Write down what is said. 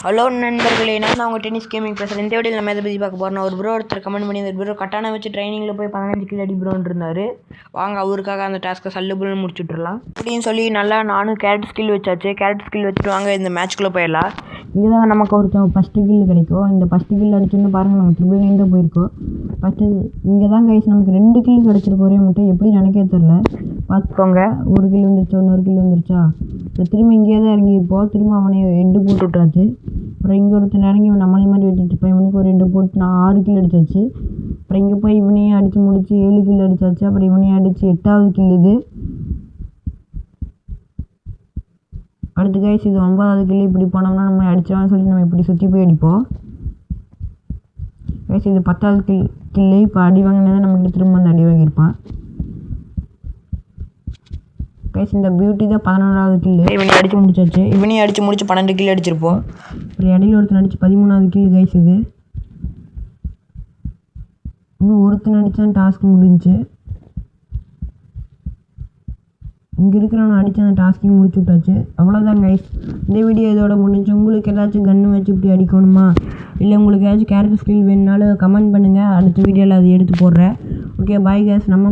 Hello நண்பர்களே, நான் உங்கள் டென்னிஸ் கேமிங் பேசுகிறேன். இந்த வீடியோவில் நம்ம எதை பற்றி பார்க்க போகிறோம். ஒரு ப்ரோ ஒருத்தர் கமெண்ட் பண்ணி இந்த ப்ரோ கட்டான வச்சு ட்ரைனிங்கில் போய் 15 கிலோ அடி ப்ரோன்னு இருந்தார். வாங்க அவருக்காக அந்த டாஸ்க்கை சல்லுபுல்னு முடிச்சுட்ருலாம் அப்படின்னு சொல்லி நல்லா நானும் கேரட் ஸ்கில் வச்சாச்சு. கேரட் ஸ்கில் வச்சுட்டு வாங்க இந்த மேட்ச்க்குள்ளே போயிடலாம். இங்கே தான் நமக்கு ஒருத்தன் ஃபஸ்ட்டு கில் கிடைக்கும். இந்த ஃபஸ்ட்டு கில் அடிச்சுன்னு பாருங்கள், நம்ம ட்ரிபிள் 9 தான் போயிருக்கோம். ஃபஸ்ட்டு இங்கே தான் கைஸ் நமக்கு 2 கில் கிடச்சிருக்கு ஒரே மட்டும். எப்படி நினைக்கவே தெரில, பார்த்துக்கோங்க. ஒரு கில் வந்துருச்சா, இன்னொரு கில் வந்துருச்சா. இப்போ திரும்ப இங்கே தான் இறங்கியிருப்போம். திரும்ப அவனை எட்டு போட்டு விட்றாச்சு. அப்புறம் இங்கே ஒருத்தர் இறங்கி நம்மளே மாதிரி வெட்டிட்டு இருப்பேன். இவனுக்கு ஒரு 2 போட்டு நான் 6 கில் அடிச்சாச்சு. அப்புறம் இங்கே போய் இவனையும் அடித்து முடிச்சு 7 கில் அடிச்சாச்சு. அப்புறம் இவனையும் அடித்து 8வது கில் இது. அடுத்து கைஸ் இது 9வது கில். இப்படி போனோம்னா நம்ம அடித்தோம்னு சொல்லி நம்ம இப்படி சுற்றி போய் அடிப்போம். கைஸ் இது 10வது கில்லு. இப்போ அடி வாங்கினதை நம்மகிட்ட திரும்ப வந்து அடி வாங்கியிருப்பான். கைஸ் இந்த பியூட்டி தான் 11வது கில்லு. இவனையும் அடித்து முடிச்சாச்சு. இவனையும் அடித்து முடிச்சு 12 கில் அடிச்சிருப்போம். அப்புறம் இடையில ஒருத்தன் அடித்து 13வது கில்லு கைஸ் இது. இன்னும் ஒருத்தன் அடித்தான் டாஸ்க் முடிஞ்சு. இங்கே இருக்கிறவனை அடித்து அந்த டாஸ்க்கையும் முடிச்சு விட்டாச்சு. அவ்வளோதான் கைஸ், இந்த வீடியோ இதோட முடிஞ்சு. உங்களுக்கு ஏதாச்சும் கன்று வச்சு இப்படி அடிக்கணுமா, இல்லை உங்களுக்கு ஏதாச்சும் கேரக்டர் ஸ்கில் வேணுனாலும் கமெண்ட் பண்ணுங்கள். அடுத்த வீடியோவில் அதை எடுத்து போடுறேன். Okay bye guys. நம்ம